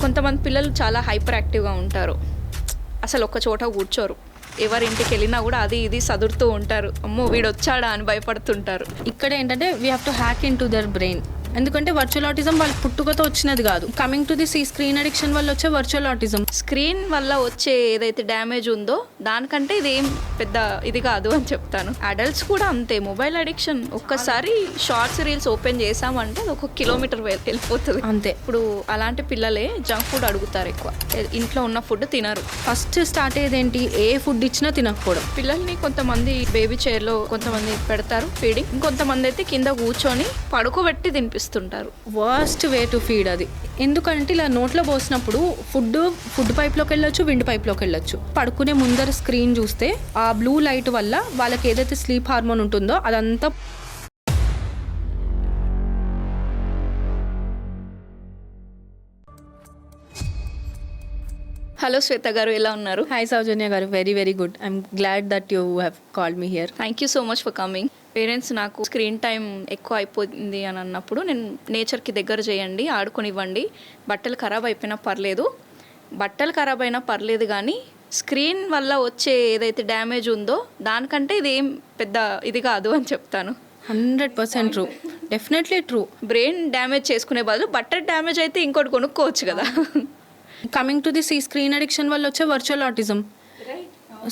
కొంతమంది పిల్లలు చాలా హైపర్ యాక్టివ్గా ఉంటారు. అసలు ఒక్క చోట కూర్చోరు. ఎవరింటికి వెళ్ళినా కూడా అది ఇది సదురుతూ ఉంటారు. అమ్మో వీడు వచ్చాడా అని భయపడుతుంటారు. ఇక్కడ ఏంటంటే we have to hack in to their brain. ఎందుకంటే వర్చువల్ ఆటిజం వాళ్ళ పుట్టుకతో వచ్చినది కాదు. కమింగ్ టు దిస్ ఈ స్క్రీన్ అడిక్షన్ వల్ల వచ్చే వర్చువల్ ఆటిజం. స్క్రీన్ వల్ల వచ్చే ఏదైతే డ్యామేజ్ ఉందో దానికంటే ఇదేం పెద్ద ఇది కాదు అని చెప్తాను. అడల్ట్స్ కూడా అంతే. మొబైల్ అడిక్షన్ ఒక్కసారి షార్ట్స్ రీల్స్ ఓపెన్ చేసామంటే అది ఒక కిలోమీటర్ వెళ్ళిపోతుంది అంతే. ఇప్పుడు అలాంటి పిల్లలే జంక్ ఫుడ్ అడుగుతారు ఎక్కువ. ఇంట్లో ఉన్న ఫుడ్ తినరు. ఫస్ట్ స్టార్ట్ అయ్యేదేంటి, ఏ ఫుడ్ ఇచ్చినా తినకపోవడం. పిల్లల్ని కొంతమంది బేబీ చైర్లో కొంతమంది పెడతారు ఫీడింగ్, ఇంకొంతమంది అయితే కింద కూర్చొని పడుకోబెట్టి తినిపిస్తుంటారు. వర్స్ట్ వే టు ఫీడ్ అది. ఎందుకంటే ఇలా నోట్లో పోసినప్పుడు ఫుడ్ పైప్లోకి వెళ్ళొచ్చు, విండ్ పైప్లోకి వెళ్ళొచ్చు. పడుకునే ముందర స్క్రీన్ చూస్తే ఆ బ్లూ లైట్ వల్ల వాళ్ళకి ఏదైతే స్లీప్ హార్మోన్ ఉంటుందో అదంతా హలో శ్వేత గారు, ఎలా ఉన్నారు? హాయ్ సౌజన్య గారు, very very good. I'm glad that you have called me here. Thank you so much for coming. Parents నాకు స్క్రీన్ టైం ఎక్కువ అయిపోయింది అని అన్నప్పుడు నేను నేచర్కి దగ్గర చేయండి, ఆడుకొనివ్వండి, బట్టలు ఖరాబ్ అయిపోయినా పర్లేదు, బట్టలు ఖరాబ్ అయినా పర్లేదు, కానీ స్క్రీన్ వల్ల వచ్చే ఏదైతే డ్యామేజ్ ఉందో దానికంటే ఇదేం పెద్ద ఇది కాదు అని చెప్తాను. 100% true, definitely true. Brain damage చేసుకునే బదులు బట్టలు డ్యామేజ్ అయితే ఇంకోటి కొనుక్కోవచ్చు కదా. కమింగ్ టు దిస్ ఈ స్క్రీన్ అడిక్షన్ వల్ల వచ్చే వర్చువల్ ఆటిజం.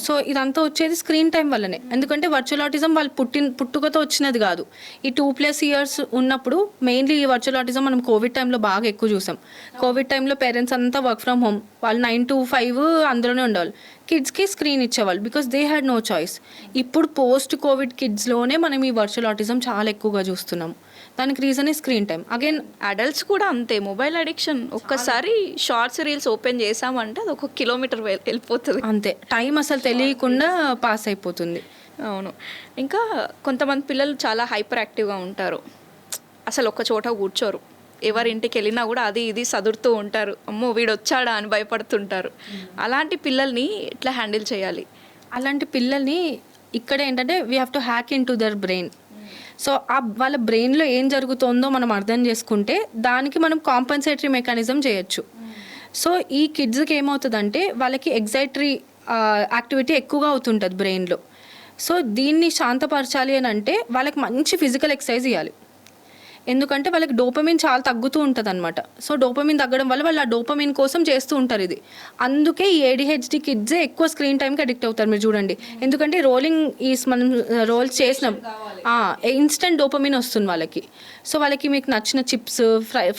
సో ఇదంతా వచ్చేది స్క్రీన్ టైం వల్లనే. ఎందుకంటే వర్చువల్ ఆటిజం వాళ్ళు పుట్టుకతో వచ్చినది కాదు. ఈ 2+ years ఉన్నప్పుడు మెయిన్లీ ఈ వర్చువల్ ఆటిజం మనం కోవిడ్ టైంలో బాగా ఎక్కువ చూసాం. కోవిడ్ టైంలో పేరెంట్స్ అంతా వర్క్ ఫ్రమ్ హోమ్, వాళ్ళు 9 to 5 అందులోనే ఉండేవాళ్ళు. కిడ్స్కి స్క్రీన్ ఇచ్చేవాళ్ళు because they had no choice. ఇప్పుడు పోస్ట్ కోవిడ్ కిడ్స్లోనే మనం ఈ వర్చువల్ ఆటిజం చాలా ఎక్కువగా చూస్తున్నాం. దానికి రీజన్ ఈ స్క్రీన్ టైం. అగైన్ అడల్ట్స్ కూడా అంతే. మొబైల్ అడిక్షన్ ఒక్కసారి షార్ట్స్ రీల్స్ ఓపెన్ చేసామంటే అది ఒక కిలోమీటర్ వెళ్ళిపోతుంది. అంతే, టైం అసలు తెలియకుండా పాస్ అయిపోతుంది. అవును. ఇంకా కొంతమంది పిల్లలు చాలా హైపర్ యాక్టివ్గా ఉంటారు. అసలు ఒక్క చోట కూర్చోరు. ఎవరింటికి వెళ్ళినా కూడా అది ఇది సదురుతూ ఉంటారు. అమ్మో వీడు వచ్చాడా అని భయపడుతుంటారు. అలాంటి పిల్లల్ని ఎట్లా హ్యాండిల్ చేయాలి? అలాంటి పిల్లల్ని ఇక్కడ ఏంటంటే we have to hack in to their brain. So వాళ్ళ బ్రెయిన్లో ఏం జరుగుతుందో మనం అర్థం చేసుకుంటే దానికి మనం కాంపెన్సేటరీ మెకానిజం చేయొచ్చు. సో ఈ కిడ్స్కి ఏమవుతుందంటే వాళ్ళకి ఎగ్జైటరీ యాక్టివిటీ ఎక్కువగా అవుతుంటుంది బ్రెయిన్లో. సో దీన్ని శాంతపరచాలి అని అంటే వాళ్ళకి మంచి ఫిజికల్ ఎక్సర్సైజ్ ఇవ్వాలి. ఎందుకంటే వాళ్ళకి డోపమిన్ చాలా తగ్గుతూ ఉంటుంది అనమాట. సో డోపమిన్ తగ్గడం వల్ల వాళ్ళు ఆ డోపమిన్ కోసం చేస్తూ ఉంటారు ఇది. అందుకే ఈ ADHD కిడ్సే ఎక్కువ స్క్రీన్ టైంకి అడిక్ట్ అవుతారు. మీరు చూడండి, ఎందుకంటే రోలింగ్ మనం రోల్స్ చేసిన ఇన్స్టెంట్ డోపమిన్ వస్తుంది వాళ్ళకి. సో వాళ్ళకి మీకు నచ్చిన చిప్స్,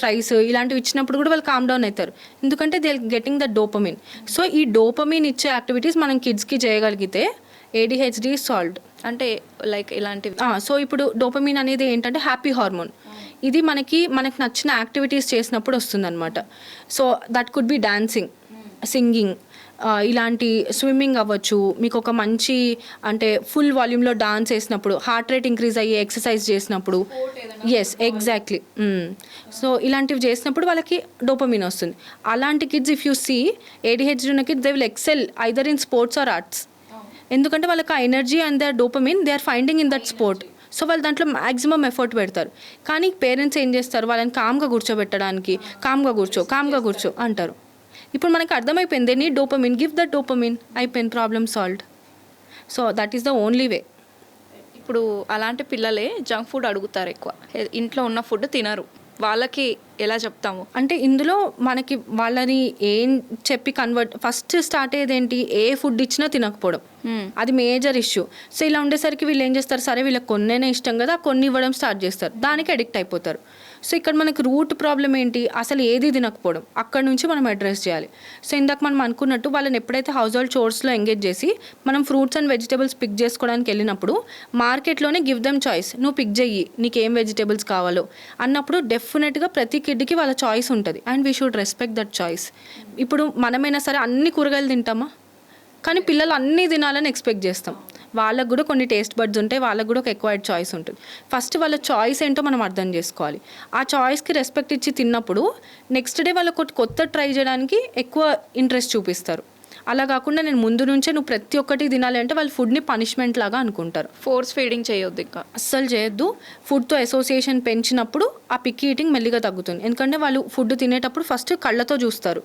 ఫ్రైస్ ఇలాంటివి ఇచ్చినప్పుడు కూడా వాళ్ళు కామ్ డౌన్ అవుతారు. ఎందుకంటే they getting the dopamine. So ఈ డోపమిన్ ఇచ్చే యాక్టివిటీస్ మనం కిడ్స్కి చేయగలిగితే ADHD సాల్వ్డ్. అంటే లైక్ ఇలాంటివి. సో ఇప్పుడు డోపమిన్ అనేది ఏంటంటే హ్యాపీ హార్మోన్. ఇది మనకి నచ్చిన యాక్టివిటీస్ చేసినప్పుడు వస్తుందన్నమాట. So that could be dancing, singing, ఇలాంటి స్విమ్మింగ్ అవ్వచ్చు. మీకు ఒక మంచి అంటే ఫుల్ వాల్యూమ్లో డాన్స్ వేసినప్పుడు, హార్ట్ రేట్ ఇంక్రీజ్ అయ్యే ఎక్సర్సైజ్ చేసినప్పుడు, ఎస్ ఎగ్జాక్ట్లీ. సో ఇలాంటివి చేసినప్పుడు వాళ్ళకి డోపమిన్ వస్తుంది. అలాంటి kids if you see ADHD ఉన్న kids they will excel either in sports or arts. ఎందుకంటే వాళ్ళకి ఆ energy and their dopamine they are finding in that sport. So వాళ్ళు దాంట్లో మ్యాక్సిమం ఎఫర్ట్ పెడతారు. కానీ పేరెంట్స్ ఏం చేస్తారు, వాళ్ళని కామ్గా కూర్చోబెట్టడానికి కామ్గా కూర్చో అంటారు. ఇప్పుడు మనకి అర్థమైపోయింది, నీ డోపమిన్, గివ్ దట్ డోపమిన్, అయిపోయింది, problem solved. So that is the only way. ఇప్పుడు అలాంటి పిల్లలే జంక్ ఫుడ్ అడుగుతారు ఎక్కువ. ఇంట్లో ఉన్న ఫుడ్ తినరు. వాళ్ళకి ఎలా చెప్తాము అంటే ఇందులో మనకి వాళ్ళని ఏం చెప్పి ఫస్ట్ స్టార్ట్ అయ్యేది ఏంటి, ఏ ఫుడ్ ఇచ్చినా తినకపోవడం. అది మేజర్ ఇష్యూ. సో ఇలా ఉండేసరికి వీళ్ళు ఏం చేస్తారు, సరే వీళ్ళకి కొన్నైనా ఇష్టం కదా, కొన్ని ఇవ్వడం స్టార్ట్ చేస్తారు, దానికి అడిక్ట్ అయిపోతారు. సో ఇక్కడ మనకు రూట్ ప్రాబ్లం ఏంటి, అసలు ఏది తినకపోవడం. అక్కడ నుంచి మనం అడ్రస్ చేయాలి. సో ఇందాక మనం అనుకున్నట్టు వాళ్ళని ఎప్పుడైతే హౌస్ హోల్డ్ చోర్స్లో ఎంగేజ్ చేసి మనం ఫ్రూట్స్ అండ్ వెజిటేబుల్స్ పిక్ చేసుకోవడానికి వెళ్ళినప్పుడు మార్కెట్లోనే గివ్ దెమ్ చాయిస్, నువ్వు పిక్ చెయ్యి నీకు ఏం వెజిటేబుల్స్ కావాలో అన్నప్పుడు డెఫినెట్గా ప్రతి కిడ్కి వాళ్ళ చాయిస్ ఉంటుంది. And we should respect that choice. ఇప్పుడు మనమైనా సరే అన్ని కూరగాయలు తింటామా, కానీ పిల్లలు అన్నీ తినాలని ఎక్స్పెక్ట్ చేస్తాం. వాళ్ళకు కూడా కొన్ని టేస్ట్ బడ్స్ ఉంటాయి, వాళ్ళకు కూడా ఒక ఎక్వైర్డ్ చాయిస్ ఉంటుంది. ఫస్ట్ వాళ్ళ చాయిస్ ఏంటో మనం అర్థం చేసుకోవాలి. ఆ చాయిస్కి రెస్పెక్ట్ ఇచ్చి తిన్నప్పుడు నెక్స్ట్ డే వాళ్ళు కొత్త ట్రై చేయడానికి ఎక్కువ ఇంట్రెస్ట్ చూపిస్తారు. అలా కాకుండా నేను ముందు నుంచే నువ్వు ప్రతి ఒక్కటి తినాలి అంటే వాళ్ళు ఫుడ్ని పనిష్మెంట్ లాగా అనుకుంటారు. ఫోర్స్ ఫీడింగ్ చేయొద్దు ఇంకా. అస్సలు చేయొద్దు. ఫుడ్తో అసోసియేషన్ పెంచినప్పుడు ఆ పిక్కీ ఈటింగ్ మెల్లిగా తగ్గుతుంది. ఎందుకంటే వాళ్ళు ఫుడ్ తినేటప్పుడు ఫస్ట్ కళ్ళతో చూస్తారు,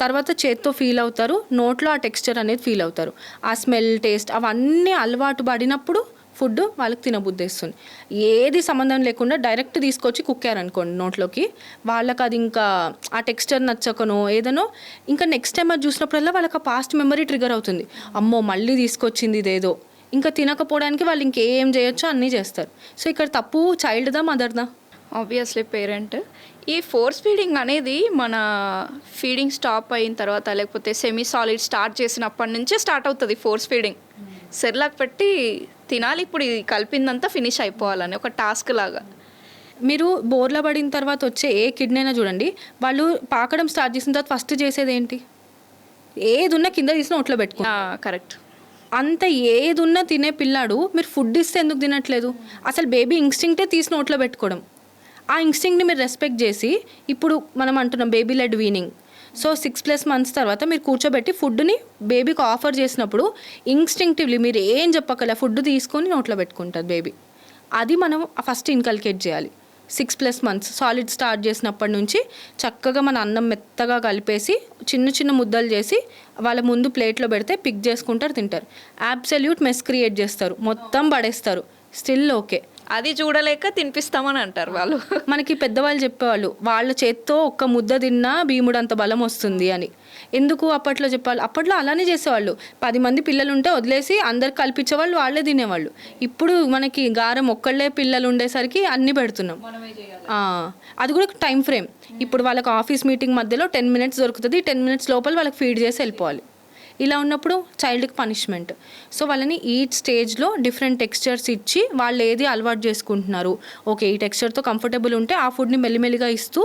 తర్వాత చేత్తో ఫీల్ అవుతారు, నోట్లో ఆ టెక్స్చర్ అనేది ఫీల్ అవుతారు. ఆ స్మెల్, టేస్ట్ అవన్నీ అలవాటు పడినప్పుడు ఫుడ్ వాళ్ళకి తినబుద్ధిస్తుంది. ఏది సంబంధం లేకుండా డైరెక్ట్ తీసుకొచ్చి కుక్కారనుకోండి నోట్లోకి, వాళ్ళకి అది ఇంకా ఆ టెక్స్చర్ నచ్చకనో ఏదనో ఇంకా నెక్స్ట్ టైం అది చూసినప్పుడల్లా వాళ్ళకి ఆ పాస్ట్ మెమరీ ట్రిగర్ అవుతుంది. అమ్మో మళ్ళీ తీసుకొచ్చింది ఇదేదో, ఇంకా తినకపోవడానికి వాళ్ళు ఇంకేం చేయొచ్చో అన్నీ చేస్తారు. సో ఇక్కడ తప్పు చైల్డ్దా మదర్దా? Obviously parent. ఈ ఫోర్స్ ఫీడింగ్ అనేది మన ఫీడింగ్ స్టాప్ అయిన తర్వాత లేకపోతే సెమీ సాలిడ్ స్టార్ట్ చేసినప్పటి నుంచే స్టార్ట్ అవుతుంది ఫోర్స్ ఫీడింగ్. సెర్లాక్ పెట్టి తినాలి, ఇప్పుడు ఇది కలిపిందంతా ఫినిష్ అయిపోవాలని ఒక టాస్క్ లాగా. మీరు బోర్ల పడిన తర్వాత వచ్చే ఏ కిడ్నీ అయినా చూడండి, వాళ్ళు పాకడం స్టార్ట్ చేసిన తర్వాత ఫస్ట్ చేసేది ఏంటి? ఏది ఉన్నా కింద తీసిన నోట్లో పెట్టుకో. కరెక్ట్. అంత ఏది ఉన్నా తినే పిల్లాడు మీరు ఫుడ్ ఇస్తే ఎందుకు తినట్లేదు? అసలు బేబీ ఇన్స్టింక్టే తీసి నోట్లో పెట్టుకోవడం. ఆ ఇన్స్టింక్ట్ని మీరు రెస్పెక్ట్ చేసి, ఇప్పుడు మనం అంటున్నాం baby lead weaning. So 6+ months తర్వాత మీరు కూర్చోబెట్టి ఫుడ్ని బేబీకి ఆఫర్ చేసినప్పుడు ఇన్స్టింక్టివ్లీ మీరు ఏం చెప్పకలే ఫుడ్ తీసుకొని నోట్లో పెట్టుకుంటుంది బేబీ. అది మనం ఫస్ట్ ఇన్కల్కేట్ చేయాలి. 6+ months సాలిడ్ స్టార్ట్ చేసినప్పటి నుంచి చక్కగా మన అన్నం మెత్తగా కలిపేసి చిన్న చిన్న ముద్దలు చేసి వాళ్ళ ముందు ప్లేట్లో పెడితే పిక్ చేసుకుంటారు, తింటారు. అబ్సల్యూట్ మెస్ క్రియేట్ చేస్తారు, మొత్తం పడేస్తారు, స్టిల్ ఓకే. అది చూడలేక తినిపిస్తామని అంటారు వాళ్ళు. మనకి పెద్దవాళ్ళు చెప్పేవాళ్ళు వాళ్ళ చేత్తో ఒక్క ముద్ద తిన్నా భీముడు అంత బలం వస్తుంది అని. ఎందుకు అప్పట్లో చెప్పాలి? అప్పట్లో అలానే చేసేవాళ్ళు. 10 మంది పిల్లలు ఉంటే వదిలేసి అందరికి కల్పించేవాళ్ళు, వాళ్ళే తినేవాళ్ళు. ఇప్పుడు మనకి గారం ఒక్కళ్ళే పిల్లలు ఉండేసరికి అన్నీ పెడుతున్నాం. అది కూడా టైం ఫ్రేమ్. ఇప్పుడు వాళ్ళకి ఆఫీస్ మీటింగ్ మధ్యలో 10 minutes దొరుకుతుంది, 10 minutes లోపల వాళ్ళకి ఫీడ్ చేసి వెళ్ళిపోవాలి. ఇలా ఉన్నప్పుడు చైల్డ్కి పనిష్మెంట్. సో వాళ్ళని ఈచ్ స్టేజ్లో డిఫరెంట్ టెక్స్చర్స్ ఇచ్చి వాళ్ళు ఏది అలవాటు చేసుకుంటున్నారు, ఓకే ఈ టెక్స్చర్తో కంఫర్టబుల్ ఉంటే ఆ ఫుడ్ని మెల్లిమెల్లిగా ఇస్తూ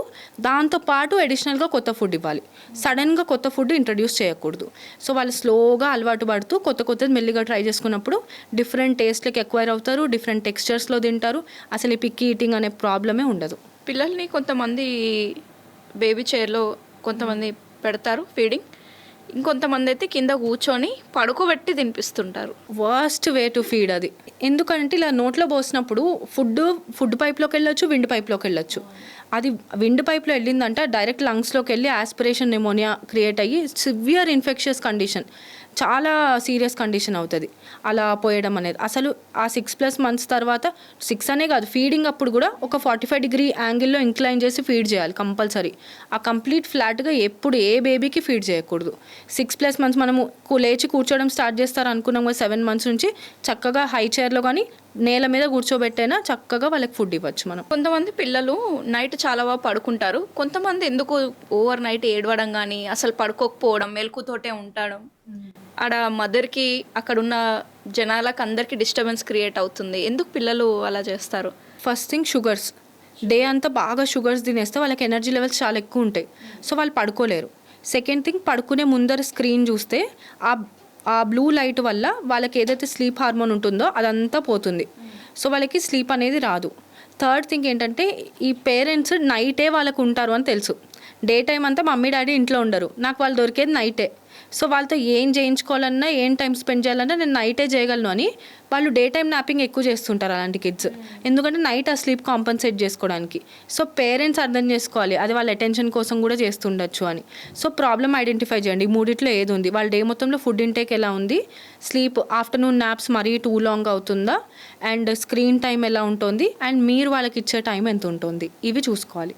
దాంతోపాటు అడిషనల్గా కొత్త ఫుడ్ ఇవ్వాలి. సడన్గా కొత్త ఫుడ్ ఇంట్రడ్యూస్ చేయకూడదు. సో వాళ్ళు స్లోగా అలవాటు పడుతూ కొత్తది మెల్లిగా ట్రై చేసుకున్నప్పుడు డిఫరెంట్ టేస్ట్లకి ఎక్వైర్ అవుతారు, డిఫరెంట్ టెక్స్చర్స్లో తింటారు. అసలు ఈ పిక్కీ ఈటింగ్ అనే ప్రాబ్లమే ఉండదు. పిల్లల్ని కొంతమంది బేబీ చైర్లో కొంతమంది పెడతారు ఫీడింగ్, ఇంకొంతమంది అయితే కింద కూర్చొని పడుకోబెట్టి తినిపిస్తుంటారు. వర్స్ట్ వే టు ఫీడ్ అది. ఎందుకంటే ఇలా నోట్లో పోసినప్పుడు ఫుడ్ పైప్లోకి వెళ్ళొచ్చు, విండ్ పైప్లోకి వెళ్ళొచ్చు. అది విండ్ పైప్లో వెళ్ళిందంటే డైరెక్ట్ లంగ్స్లోకి వెళ్ళి ఆస్పిరేషన్ నిమోనియా క్రియేట్ అయ్యి సివియర్ ఇన్ఫెక్షియస్ కండిషన్, చాలా సీరియస్ కండిషన్ అవుతుంది అలా పోయడం అనేది. అసలు ఆ 6+ months తర్వాత 6 అనే కాదు, ఫీడింగ్ అప్పుడు కూడా ఒక 45-degree యాంగిల్లో ఇంక్లైన్ చేసి ఫీడ్ చేయాలి కంపల్సరీ. ఆ కంప్లీట్ ఫ్లాట్గా ఎప్పుడు ఏ బేబీకి ఫీడ్ చేయకూడదు. 6+ months మనము లేచి కూర్చోవడం స్టార్ట్ చేస్తారు అనుకున్నాం కదా, 7 months నుంచి చక్కగా హై చైర్లో కానీ నేల మీద కూర్చోబెట్టైనా చక్కగా వాళ్ళకి ఫుడ్ ఇవ్వచ్చు మనం. కొంతమంది పిల్లలు నైట్ చాలా బాగా పడుకుంటారు, కొంతమంది ఎందుకు ఓవర్ నైట్ ఏడవడం కానీ అసలు పడుకోకపోవడం, మెలకుతోటే ఉండడం, ఆడ మదర్కి అక్కడున్న జనాలకు అందరికీ డిస్టర్బెన్స్ క్రియేట్ అవుతుంది. ఎందుకు పిల్లలు అలా చేస్తారు? First thing sugars. డే అంతా బాగా షుగర్స్ తినేస్తే వాళ్ళకి ఎనర్జీ లెవెల్స్ చాలా ఎక్కువ ఉంటాయి, సో వాళ్ళు పడుకోలేరు. సెకండ్ థింగ్, పడుకునే ముందర స్క్రీన్ చూస్తే ఆ బ్లూ లైట్ వల్ల వాళ్ళకి ఏదైతే స్లీప్ హార్మోన్ ఉంటుందో అదంతా పోతుంది, సో వాళ్ళకి స్లీప్ అనేది రాదు. థర్డ్ థింగ్ ఏంటంటే ఈ పేరెంట్స్ నైటే వాళ్ళకు ఉంటారు అని తెలుసు, డే టైం అంతా మమ్మీ డాడీ ఇంట్లో ఉండరు, నాకు వాళ్ళు దొరికేది నైటే. సో వాళ్ళతో ఏం చేయించుకోవాలన్నా ఏం టైం స్పెండ్ చేయాలన్నా నేను నైటే చేయగలను అని వాళ్ళు డే టైం నాపింగ్ ఎక్కువ చేస్తుంటారు అలాంటి కిడ్స్. ఎందుకంటే నైట్ ఆ స్లీప్ కాంపన్సేట్ చేసుకోవడానికి. సో పేరెంట్స్ అర్థం చేసుకోవాలి అది వాళ్ళ అటెన్షన్ కోసం కూడా చేస్తుండొచ్చు అని. సో ప్రాబ్లమ్ ఐడెంటిఫై చేయండి, మూడిట్లో ఏది ఉంది, వాళ్ళ డే మొత్తంలో ఫుడ్ ఇంటేక్ ఎలా ఉంది, స్లీప్ ఆఫ్టర్నూన్ నాప్స్ మరీ టూ లాంగ్ అవుతుందా, అండ్ స్క్రీన్ టైం ఎలా ఉంటుంది, అండ్ మీరు వాళ్ళకి ఇచ్చే టైం ఎంత ఉంటుంది, ఇవి చూసుకోవాలి.